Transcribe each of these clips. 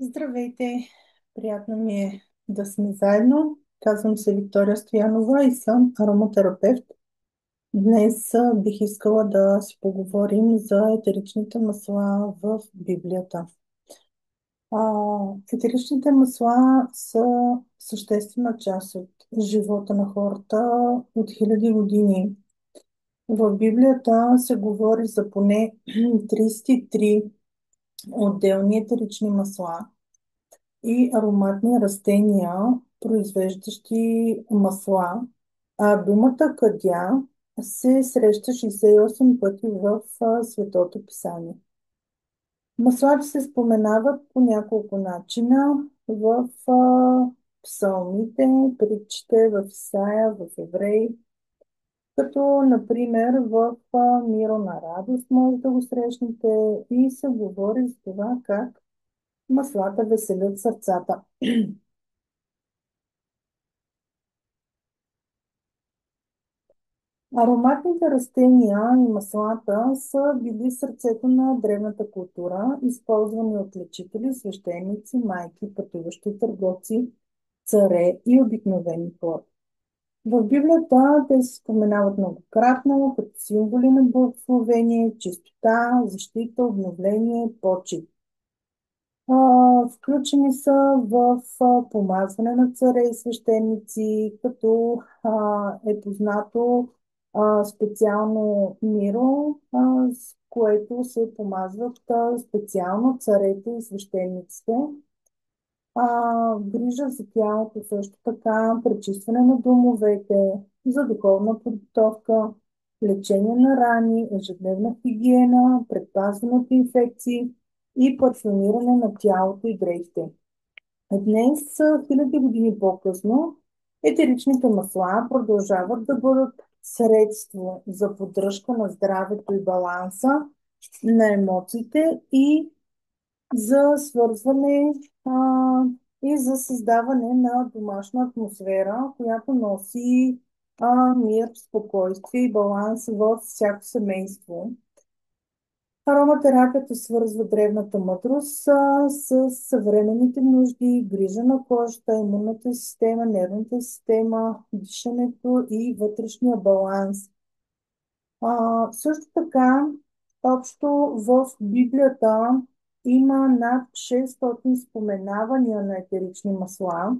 Здравейте! Приятно ми е да сме заедно. Казвам се Виктория Стоянова и съм ароматерапевт. Днес бих искала да си поговорим за етеричните масла в Библията. Етеричните масла са съществена част от живота на хората от хиляди години. В Библията се говори за поне 33 отделни етерични масла и ароматни растения, произвеждащи масла. Думата къдя се среща 68 пъти в Светото писание. Маслата се споменават по няколко начина в псалмите, притчите, в Исаия, в Евреи, като например в Миро на радост може да го срещнете и се говори за това как маслата веселят сърцата. Ароматните растения и маслата са били сърцето на древната култура, използвани от лечители, свещеници, майки, пътуващи търговци, царе и обикновени хора. В Библията те се споменават многократно като символи на благословение, чистота, защита, обновление, почет. Включени са в помазване на царе и свещеници, като е познато специално миро, с което се помазват специално царете и свещениците. Грижа за тялото също така, пречистване на домовете, за духовна подготовка, лечение на рани, ежедневна хигиена, предпазване от инфекции и парфюмиране на тялото и дрехите. Днес, хиляди години по-късно, етеричните масла продължават да бъдат средство за поддръжка на здравето и баланса на емоциите и за свързване и за създаване на домашна атмосфера, която носи мир, спокойствие и баланс във всяко семейство. Ароматерапията свързва древната мъдрост с съвременните нужди, грижа на кожата, имунната система, нервната система, дишането и вътрешния баланс. Също така, общо в Библията има над 600 споменавания на етерични масла,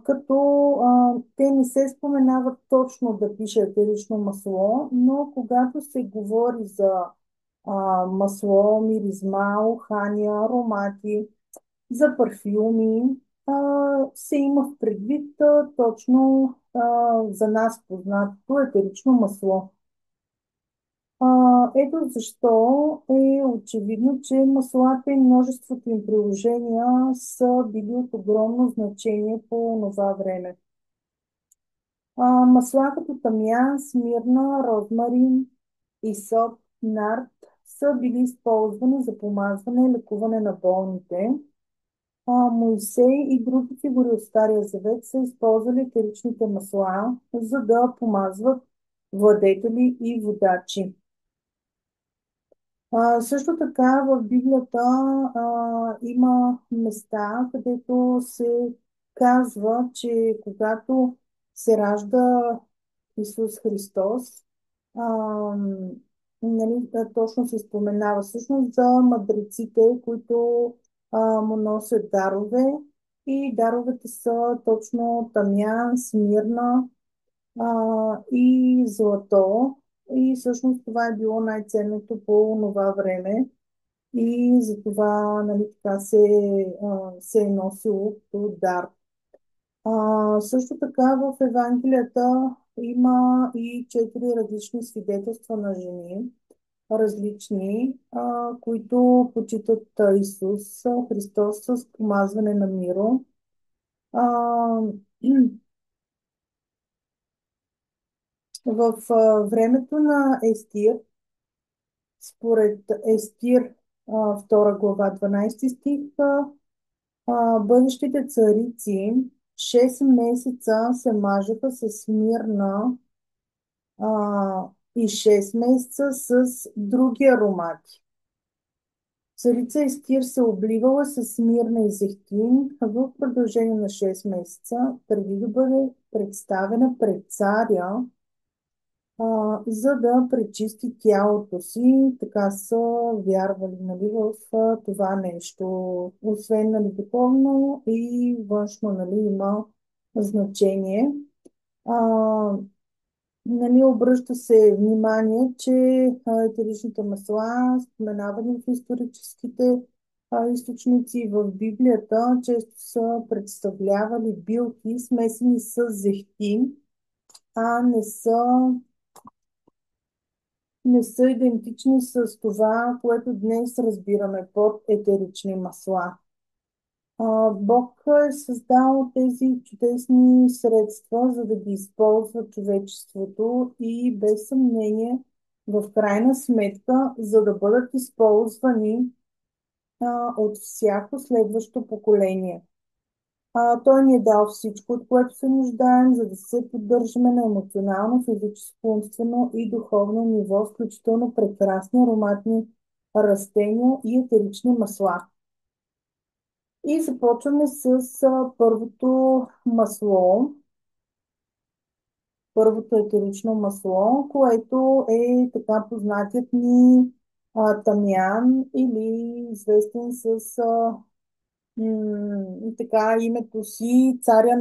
като те не се споменават точно да пише етерично масло, но когато се говори за масло, миризма, ухания, аромати, за парфюми, се има в предвид точно за нас познатото етерично масло. Ето защо е очевидно, че маслата и множеството им приложения са били от огромно значение по това време. Масла като тамян, смирна, розмарин, исоп, нард са били използвани за помазване и лекуване на болните. Моисей и други фигури от Стария завет са използвали етеричните масла, за да помазват владетели и водачи. Също така в Библията има места, където се казва, че когато се ражда Исус Христос, а, нали, точно се споменава всъщност за мъдреците, които му носят дарове и даровете са точно тамян, смирна и злато. И всъщност това е било най-ценното по това време. И затова нали, така се е носило като дар. Също така в Евангелията има и 4 различни свидетелства на жени, различни, които почитат Исус Христос с помазване на миро. А, В времето на Естир, според Естир, 2 глава, 12 стих, бъдещите царици 6 месеца се мажеха с мирна и 6 месеца с други аромати. Царица Естир се обливала с мирна и зехтин в продължение на 6 месеца, преди да бъде представена пред царя, за да пречисти тялото си. Така са вярвали, нали, в това нещо. Освен, нали, духовно и външно, нали, има значение. А, Нали, обръща се внимание, че етеричните масла, споменавани в историческите източници в Библията, често са представлявали билки, смесени с зехтин, а не са идентични с това, което днес разбираме под етерични масла. Бог е създал тези чудесни средства, за да ги използва човечеството и без съмнение, в крайна сметка, за да бъдат използвани от всяко следващо поколение. Той ни е дал всичко, от което се нуждаем, за да се поддържаме на емоционално, физическо, умствено и духовно ниво, включително прекрасни ароматни растения и етерични масла. И започваме с първото масло, първото етерично масло, което е така познатият ни тамян или известен с така името си царя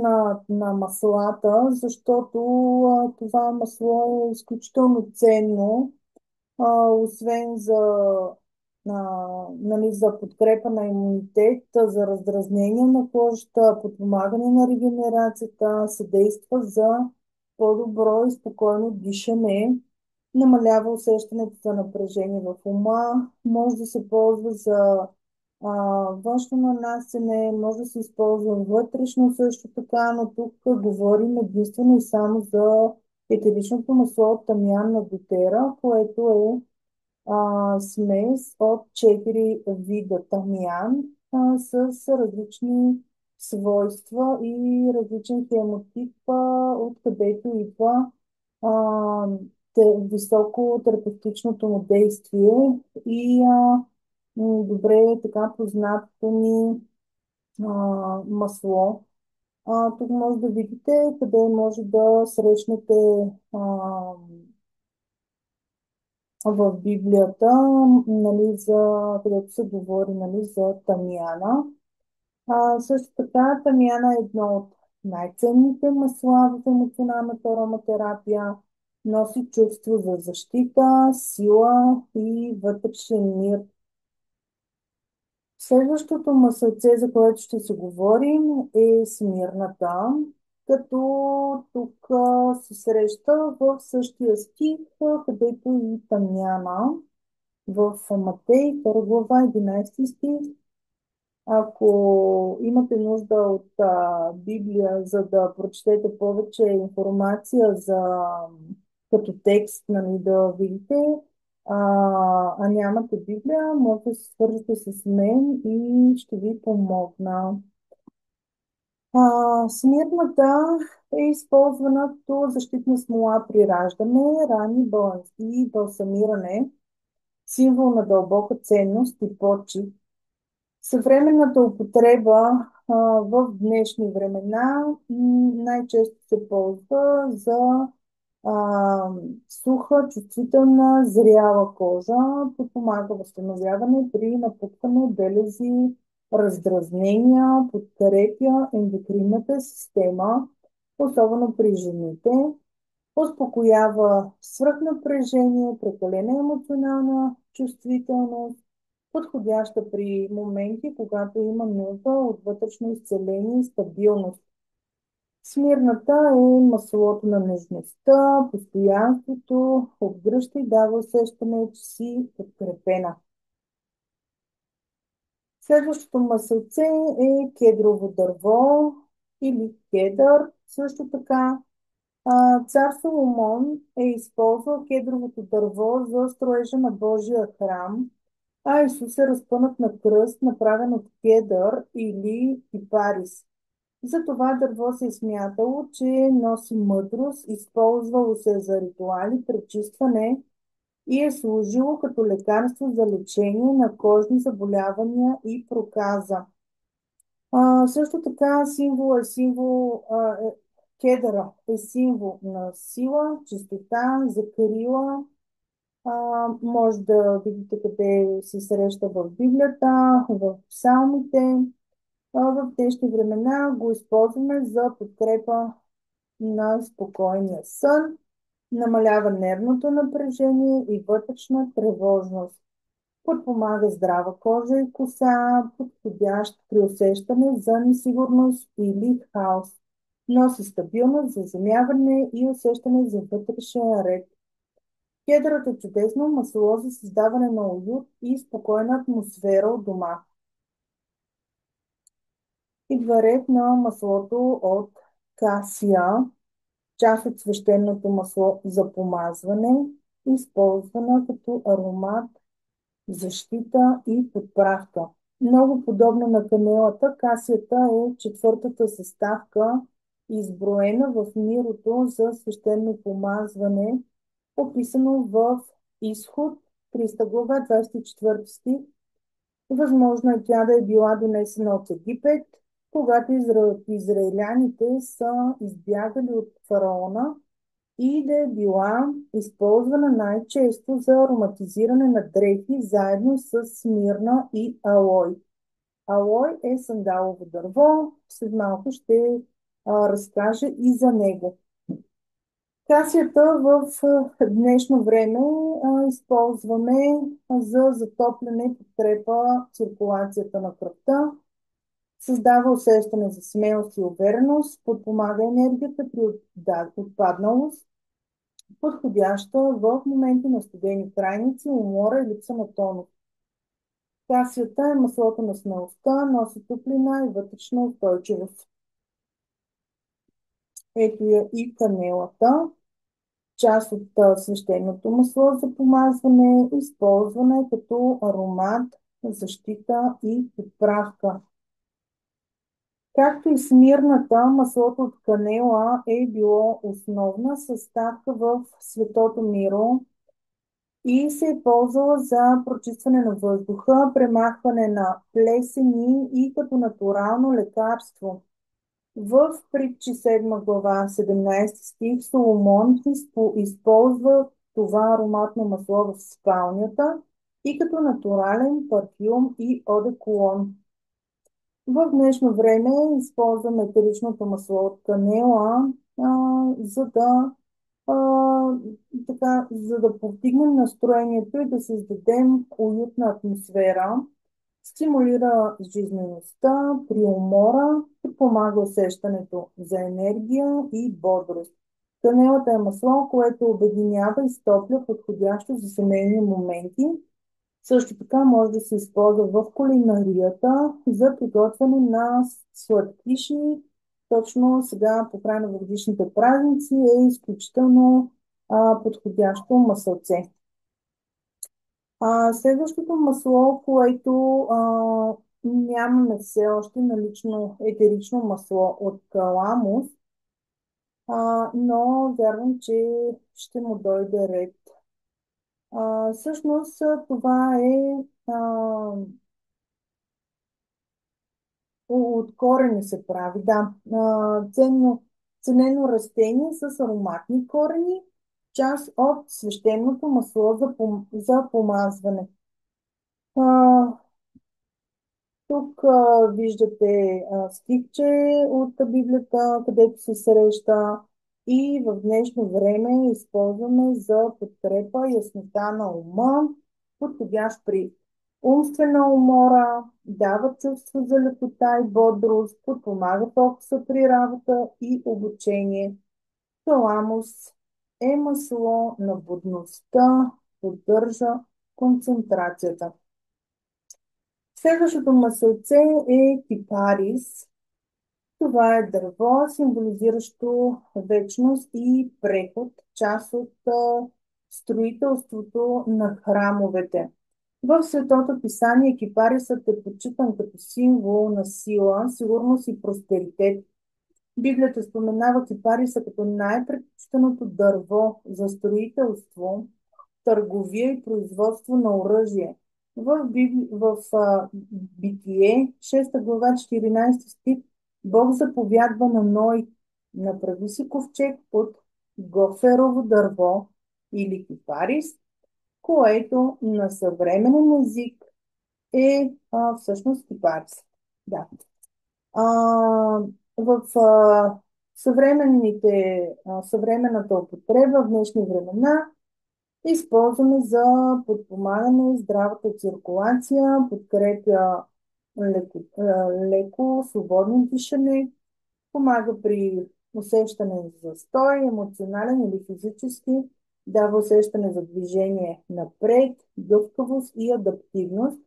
на маслата, защото това масло е изключително ценно, освен нали, за подкрепа на имунитет, за раздразнение на кожата, подпомагане на регенерацията, съдейства за по-добро и спокойно дишане, намалява усещането за напрежение в ума, може да се ползва за външно нанасене, може да се използва вътрешно също така, но тук говорим единствено и само за етеричното масло от тамян на дотера, което е смес от 4 вида тамян с различни свойства и различен хемотип, откъдето идва а, високо терапевтичното му действие и добре така познатото ни масло. Тук може да видите къде може да срещнете а, в Библията, нали, където се говори, нали, за тамяна. Също така, тамяна е едно от най-ценните масла в емоционалната ароматерапия. Носи чувство за защита, сила и вътрешен мир. Следващото масълце, за което ще се говорим, е смирната, като тук се среща в същия стих, където и тамяна в Матей, 2 глава, 11 стих. Ако имате нужда от Библия, за да прочетете повече информация като текст, нали, да видите, нямате Библия, може да се свържете с мен и ще ви помогна. Смирната е използвана като защитна смола при раждане, рани, баланс и балсамиране, символ на дълбока ценност и почит. Съвременната употреба в днешни времена най-често се ползва за суха, чувствителна, зряла кожа, подпомага възстановяване при напукване, белези, раздразнения, подкрепя ендокринната система, особено при жените, успокоява свръхнапрежение, прекалена емоционална чувствителност, подходяща при моменти, когато има нужда от вътрешно изцеление и стабилност. Смирната е маслото на нежността, постоянството, обгръща и дава усещане, че си подкрепена. Следващото масълце е кедрово дърво или кедър. Също така цар Соломон е използвал кедровото дърво за строежа на Божия храм, а Исус е разпънат на кръст, направен от кедър или кипарис. За това дърво се е смятало, че носи мъдрост, използвало се за ритуали, пречистване и е служило като лекарство за лечение на кожни заболявания и проказа. Също така кедъра е символ на сила, чистота, закрила. Може да видите къде се среща в Библията, в псалмите. В днешни времена го използваме за подкрепа на спокойния сън, намалява нервното напрежение и вътрешна тревожност. Подпомага здрава кожа и коса, подходящ при усещане за несигурност или хаос. Носи стабилност, заземяване и усещане за вътрешен ред. Кедрът е чудесно масло за създаване на уют и спокойна атмосфера от дома. Идва ред на маслото от касия, част от свещеното масло за помазване, използвана като аромат, защита и подправка. Много подобно на канелата, касията е четвъртата съставка, изброена в мирото за свещено помазване, описано в Изход, 300 глава, 24 стих. Възможно е тя да е била донесена от Египет, когато израиляните са избягали от фараона и да е била използвана най-често за ароматизиране на дрехи заедно с смирна и алой. Алой е сандалово дърво, след малко ще разкажа и за него. Касията в днешно време използваме за затопляне, подкрепа циркулацията на кръвта, създава усещане за смелост и увереност, подпомага енергията при отпадналост, подходяща в моменти на студени крайници, умора и липса на тонус. Касията е маслото на смелостта, носи топлина и вътрешна устойчивост. Ето я и канелата, част от свещеното масло за помазване, използване като аромат, защита и подправка. Както и смирната, маслото от канела е било основна съставка в светото миро и се е ползвала за прочистване на въздуха, премахване на плесени и като натурално лекарство. В Притчи 7 глава 17 стих Соломон използва това ароматно масло в спалнята и като натурален парфюм и одеколон. В днешно време използваме етеричното масло от канела, за да а, за да повдигнем настроението и да създадем уютна атмосфера, стимулира жизнеността при умора, помага усещането за енергия и бодрост. Канелата е масло, което обединява и стопля, подходящо за семейни моменти. Също така може да се използва в кулинарията за приготвяне на сладкиши. Точно сега, по край на годишните празници, е изключително подходящо масълце. Следващото масло, което нямаме все още налично етерично масло от каламус, но вярвам, че ще му дойде ред. Всъщност това е от корени се прави, да. Ценено растение с ароматни корени, част от свещеното масло за помазване. Тук виждате стихче от Библията, където се среща и в днешно време използваме за подкрепа яснота на ума, подходящ при умствена умора, дава чувство за лекота и бодрост, подпомага фокуса при работа и обучение. Таламус е масло на будността, поддържа концентрацията. Следващото масълце е кипарис. Това е дърво, символизиращо вечност и преход, част от строителството на храмовете. В Светото писание кипарисът е почитан като символ на сила, сигурност и просперитет. Библията споменава кипариса като най-предпочитаното дърво за строителство търговия и производство на оръжие. В Битие, 6 глава, 14 стих, Бог заповядва на Ной: направи си ковчег от гоферово дърво или кипарис, което на съвременен език е всъщност кипарис. Да. А, в съвременната употреба в днешни времена използваме за подпомагане здравата циркулация, подкрепя леко, свободно дишане, помага при усещане за застой, емоционален или физически, дава усещане за движение напред, гъвкавост и адаптивност.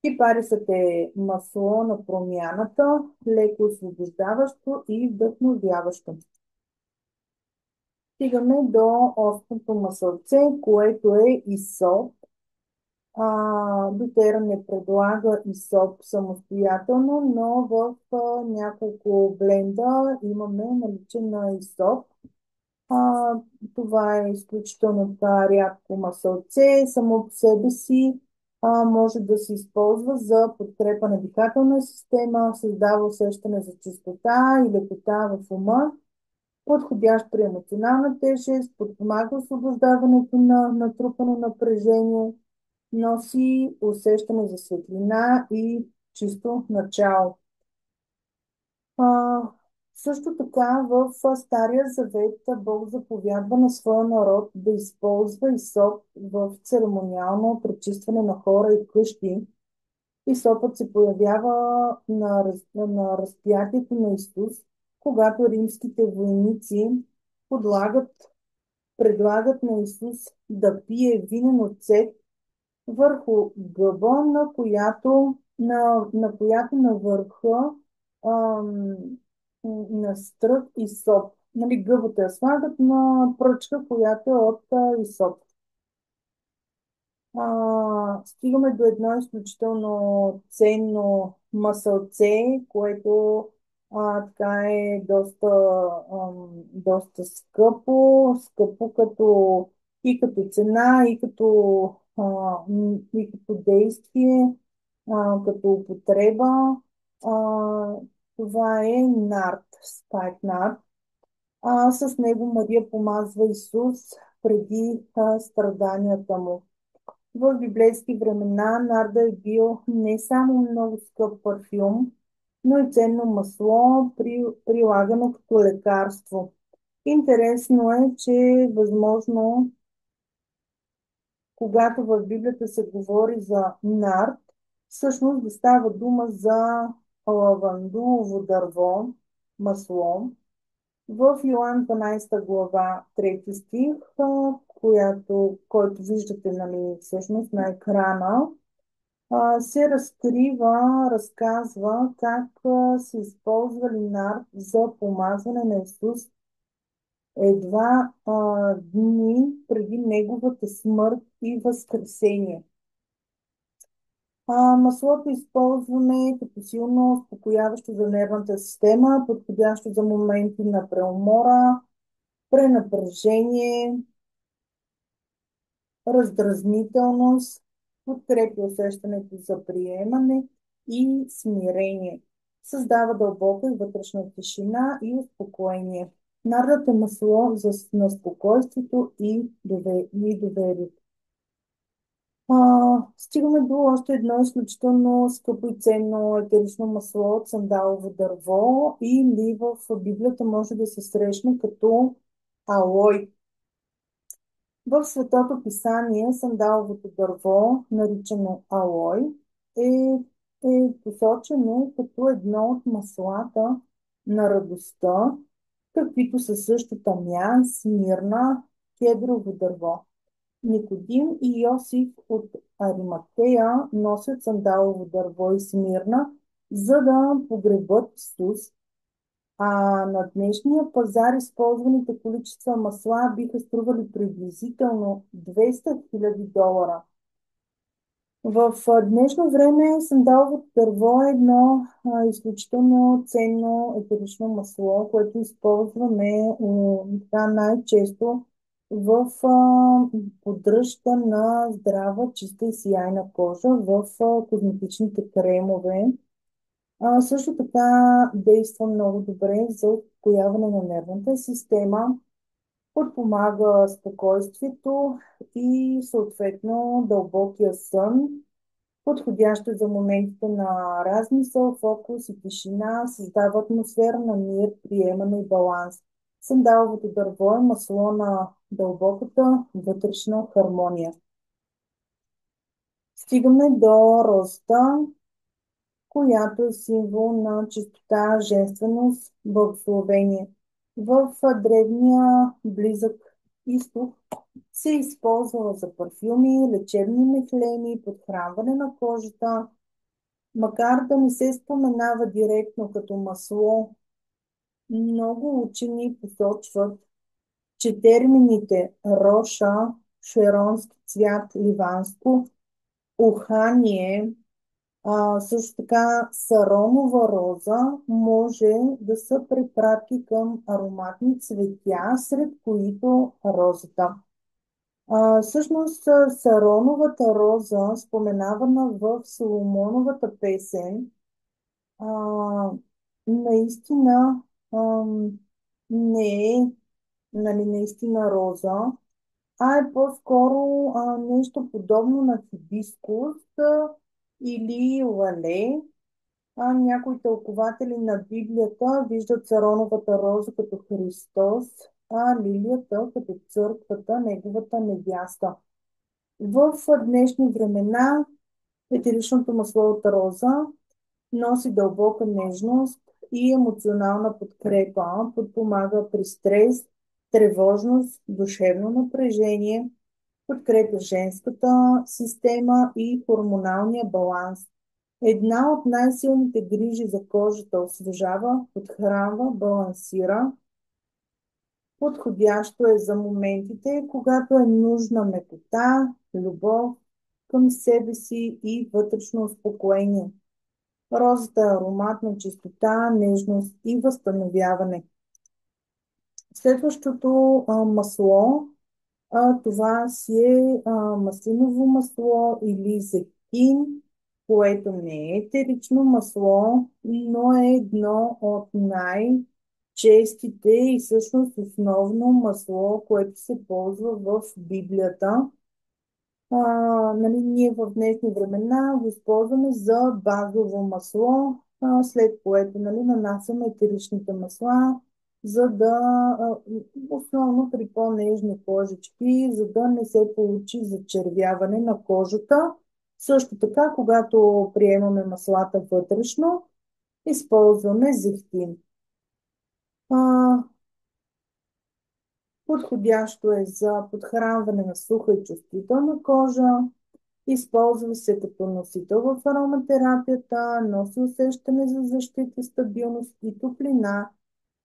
Кипарисът е масло на промяната, леко освобождаващо и вдъхновяващо. Стигаме до острото масълце, което е исоп. Дотера не предлага исоп самостоятелно, но в няколко бленда имаме наличие на исоп. А, Това е изключително така рядко масълце. Само по себе си може да се използва за подкрепа на дихателна система, създава усещане за чистота и лекота в ума, подходящ при емоционална тежест, подпомага освобождаването на натрупано напрежение, носи усещане за светлина и чисто начало. А, Също така в Стария завет Бог заповядва на своя народ да използва исоп в церемониално пречистване на хора и къщи. Исопът се появява на разпятието на Исус, когато римските войници подлагат, предлагат на Исус да пие винен оцет върху гъба, на която на върха ам, на стрък и соп. Нали, гъбата я слагат на пръчка, която е от изоп. Стигаме до едно изключително ценно масълце, което така е доста скъпо като цена, и като действие, като употреба. А, Това е нард, спайкнард. С него Мария помазва Исус преди страданията му. В библейски времена нарда е бил не само много скъп парфюм, но и ценно масло, прилагано като лекарство. Интересно е, че е възможно, когато в Библията се говори за нард, всъщност да става дума за лавандулово дърво, масло. В Йоан 12 глава 3 стих, който виждате, нали, всъщност на екрана, се разказва как се използва линар за помазване на Исус едва дни преди неговата смърт и възкресение. Маслото използваме като силно успокояващо за нервната система, подходящо за моменти на преумора, пренапрежение, раздразнителност, подкрепя усещането за приемане и смирение. Създава дълбока и вътрешна тишина и успокоение. Нардът е масло на спокойствието и доверието. Стигаме до още едно изключително скъпо и ценно етерично масло от сандалово дърво, или в Библията може да се срещне като алой. В Светото писание сандаловото дърво, наричано алой, е, е посочено като едно от маслата на радостта, каквито са също тамян, смирна, кедрово дърво. Никодим и Йосиф от Ариматея носят сандалово дърво и смирна, за да погребат Исус. На днешния пазар използваните количества масла биха стрували приблизително 200 000 долара. В днешно време сандаловото дърво е едно изключително ценно етерично масло, което използваме така най-често в поддръжка на здрава, чиста и сияйна кожа в козметичните кремове. Също така действа много добре за успокояване на нервната система, подпомага спокойствието и съответно дълбокия сън, подходящо за моментите на размисъл, фокус и тишина, създава атмосфера на мир, приемане и баланс. Сандаловото дърво е масло на дълбоката вътрешна хармония. Стигаме до розата, която е символ на чистота, женственост, благословение. В древния близък изток се използва за парфюми, лечебни мехлеми, подхранване на кожата, макар да не се споменава директно като масло. Много учени посочват, че термините роша, шеронски цвят, ливанско, ухание, също така саронова роза може да са препратки към ароматни цветя, сред които розата. Всъщност сароновата роза, споменавана в Соломоновата песен, а, наистина не е, нали, наистина роза, а е по-скоро нещо подобно на хибискус или лале. Някои тълкователи на Библията виждат цароновата роза като Христос, а лилията като църквата, неговата невяста. В днешни времена етеричното масло от роза носи дълбока нежност и емоционална подкрепа, подпомага при стрес, тревожност, душевно напрежение, подкрепя женската система и хормоналния баланс. Една от най-силните грижи за кожата освежава, подхранва, балансира. Подходящо е за моментите, когато е нужна мекота, любов към себе си и вътрешно успокоение. Розата е аромат на чистота, нежност и възстановяване. Следващото масло, това си е маслиново масло или зехтин, което не е етерично масло, но е едно от най-честите и всъщност основно масло, което се ползва в Библията. а, нали, ние в днешни времена го използваме за базово масло, след което, нали, нанасяме етеричните масла, за да, основно при по-нежни кожички, за да не се получи зачервяване на кожата. Също така, когато приемаме маслата вътрешно, използваме зехтин. А, Подходящо е за подхранване на суха и чувствителна кожа. Използва се като носител в ароматерапията, носи усещане за защита, стабилност и топлина.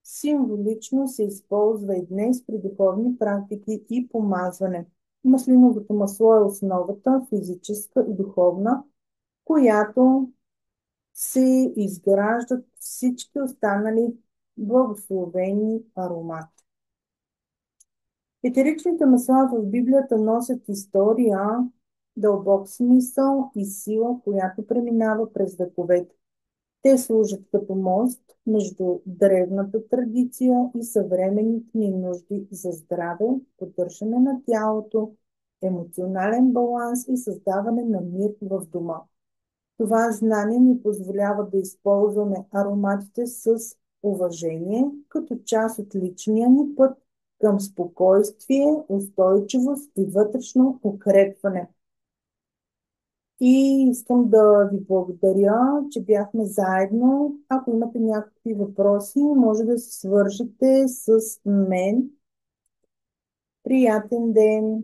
Символично се използва и днес при духовни практики и помазване. Маслиновото масло е основата, физическа и духовна, която се изграждат всички останали благословени аромати. Етеричните масла в Библията носят история, дълбок смисъл и сила, която преминава през вековете. Те служат като мост между древната традиция и съвременните ни нужди за здраве, поддържане на тялото, емоционален баланс и създаване на мир в дома. Това знание ни позволява да използваме ароматите с уважение, като част от личния ни път към спокойствие, устойчивост и вътрешно укрепване. И искам да ви благодаря, че бяхме заедно. Ако имате някакви въпроси, може да се свържете с мен. Приятен ден!